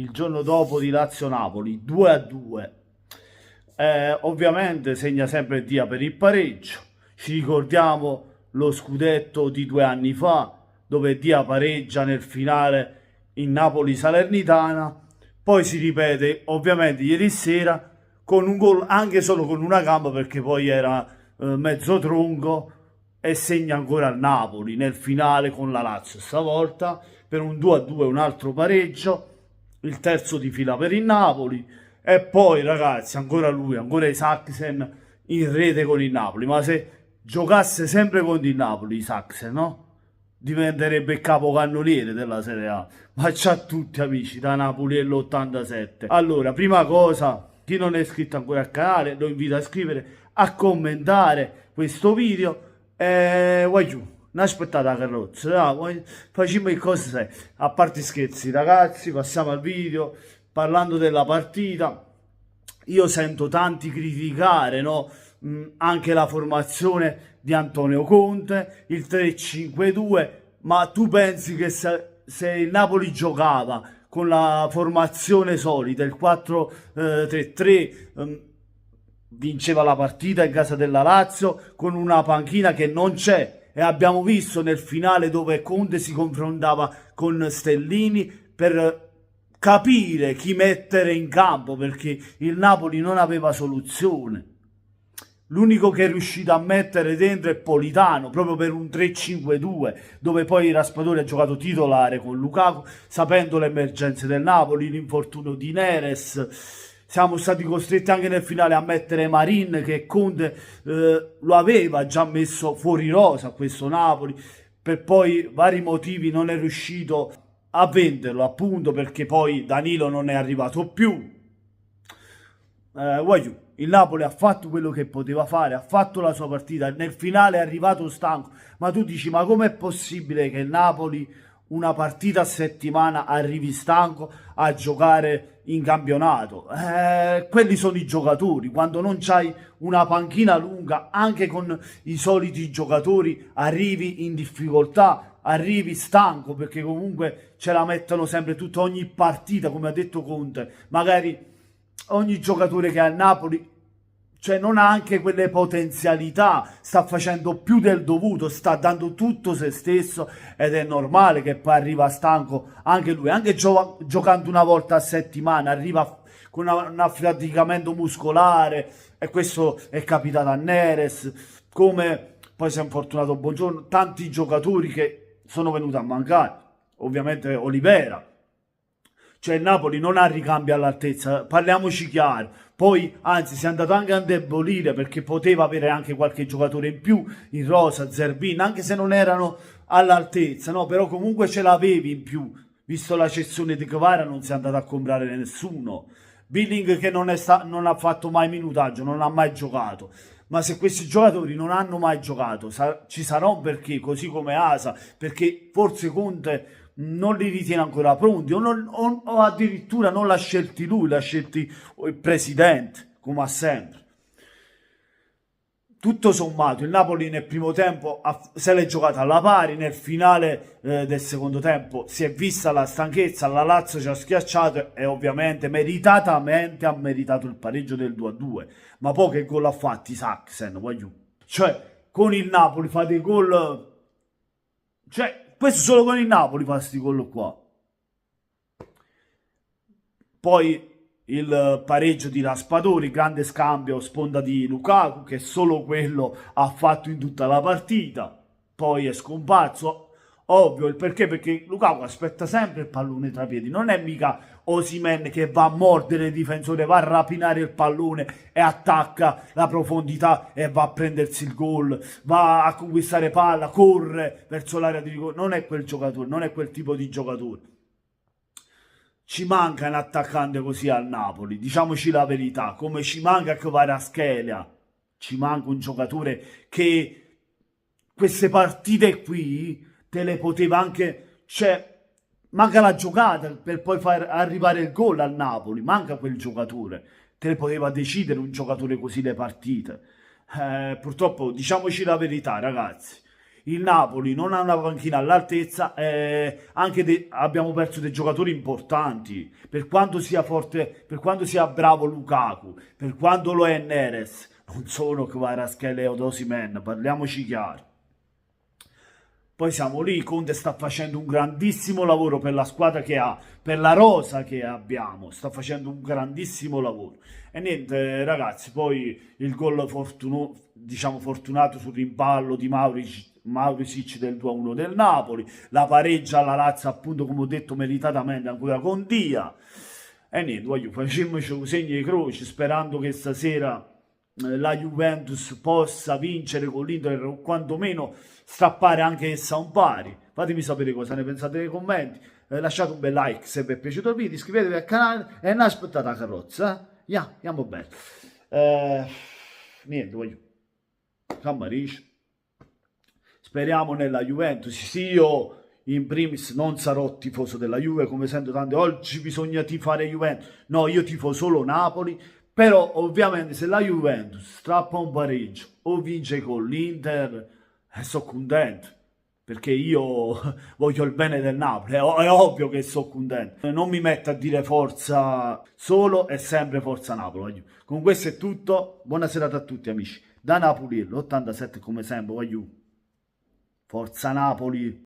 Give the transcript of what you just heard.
il giorno dopo di Lazio-Napoli, 2-2. Ovviamente segna sempre Dia per il pareggio. Ci ricordiamo lo scudetto di 2 anni fa, dove Dia pareggia nel finale in Napoli-Salernitana. Poi si ripete ovviamente ieri sera con un gol anche solo con una gamba, perché poi era mezzo tronco, e segna ancora il Napoli nel finale con la Lazio stavolta per un 2-2, un altro pareggio, il terzo di fila per il Napoli. E poi ragazzi, ancora lui, ancora Isaksen in rete con il Napoli. Ma se giocasse sempre con il Napoli Isaksen, no? Diventerebbe il capocannoniere della Serie A. Ma c'ha tutti amici da Napoli e l'87. Allora, prima cosa, chi non è iscritto ancora al canale lo invito a iscrivere, a commentare questo video e voglio non aspettate la carrozza, facciamo che cosa sei. A parte scherzi ragazzi, passiamo al video. Parlando della partita, io sento tanti criticare, no? Anche la formazione di Antonio Conte, il 3-5-2, ma tu pensi che se il Napoli giocava con la formazione solita, il 4-3-3, vinceva la partita in casa della Lazio con una panchina che non c'è, e abbiamo visto nel finale dove Conte si confrontava con Stellini per capire chi mettere in campo, perché il Napoli non aveva soluzione. L'unico che è riuscito a mettere dentro è Politano, proprio per un 3-5-2, dove poi Raspadori ha giocato titolare con Lukaku, sapendo le emergenze del Napoli, l'infortunio di Neres. Siamo stati costretti anche nel finale a mettere Marin, che Conte lo aveva già messo fuori rosa a questo Napoli, per poi vari motivi non è riuscito a venderlo, appunto perché poi Danilo non è arrivato più. Il Napoli ha fatto quello che poteva fare, ha fatto la sua partita, nel finale è arrivato stanco, ma tu dici, ma com'è possibile che il Napoli una partita a settimana arrivi stanco a giocare in campionato? Quelli sono i giocatori. Quando non c'hai una panchina lunga, anche con i soliti giocatori arrivi in difficoltà, arrivi stanco, perché comunque ce la mettono sempre tutta, ogni partita, come ha detto Conte. Magari ogni giocatore che ha il Napoli, cioè, non ha anche quelle potenzialità, sta facendo più del dovuto, sta dando tutto se stesso, ed è normale che poi arriva stanco anche lui, anche giocando una volta a settimana, arriva con un affaticamento muscolare, e questo è capitato a Neres, come poi si è infortunato Buongiorno, tanti giocatori che sono venuti a mancare, ovviamente Olivera. Cioè il Napoli non ha ricambi all'altezza, parliamoci chiaro. Poi anzi si è andato anche a indebolire, perché poteva avere anche qualche giocatore in più, in rosa, Zerbin, anche se non erano all'altezza, no? Però comunque ce l'avevi in più, visto la cessione di Kvara non si è andato a comprare nessuno. Billing che non ha fatto mai minutaggio, non ha mai giocato. Ma se questi giocatori non hanno mai giocato, ci sarà un perché, così come Asa, perché forse Conte non li ritiene ancora pronti, o addirittura non l'ha scelti lui, l'ha scelti il presidente, come sempre. Tutto sommato, il Napoli nel primo tempo se l'è giocata alla pari, nel finale del secondo tempo si è vista la stanchezza, la Lazio ci ha schiacciato e ovviamente meritatamente ha meritato il pareggio del 2-2. Ma poi che gol ha fatti Saxen, voglio. Cioè, con il Napoli fate gol. Cioè, questo solo con il Napoli fa questi gol qua. Poi il pareggio di Raspadori, grande scambio, sponda di Lukaku, che solo quello ha fatto in tutta la partita. Poi è scomparso. Ovvio il perché Lukaku aspetta sempre il pallone tra i piedi, non è mica Osimhen che va a mordere il difensore, va a rapinare il pallone e attacca la profondità e va a prendersi il gol, va a conquistare palla, corre verso l'area di rigore. Non è quel giocatore, non è quel tipo di giocatore. Ci manca un attaccante così al Napoli, diciamoci la verità, come ci manca Kvaratskhelia, ci manca un giocatore che queste partite qui te le poteva anche, cioè, manca la giocata per poi far arrivare il gol al Napoli, manca quel giocatore, te le poteva decidere un giocatore così le partite. Purtroppo, diciamoci la verità ragazzi, Il Napoli non ha una panchina all'altezza, abbiamo perso dei giocatori importanti, per quanto sia forte, per quanto sia bravo Lukaku, per quanto lo è Neres, non sono Kvaratskhelia o Osimhen, parliamoci chiaro. Poi siamo lì, Conte sta facendo un grandissimo lavoro per la squadra che ha, per la rosa che abbiamo, sta facendo un grandissimo lavoro. E niente, ragazzi, poi il gol diciamo fortunato sul rimpallo di Mauricic del 2-1 del Napoli, la pareggia alla Lazio, appunto, come ho detto, meritatamente ancora con Dia. E niente, facciamoci un segno di croce, sperando che stasera la Juventus possa vincere con l'Inter o quantomeno strappare anche essa un pari. Fatemi sapere cosa ne pensate nei commenti, lasciate un bel like se vi è piaciuto il video, iscrivetevi al canale e non aspettate la carrozza. Andiamo bene. Niente, Cammaric. Speriamo nella Juventus. Sì, io in primis non sarò tifoso della Juve, come sento tante, oggi bisogna tifare Juventus. No, io tifo solo Napoli, però ovviamente se la Juventus strappa un pareggio o vince con l'Inter, sono contento, perché io voglio il bene del Napoli, è ovvio che sono contento. Non mi metto a dire forza solo e sempre forza Napoli. Con questo è tutto, buona serata a tutti amici. Da Napoli, l'87 come sempre, voglio. Forza Napoli!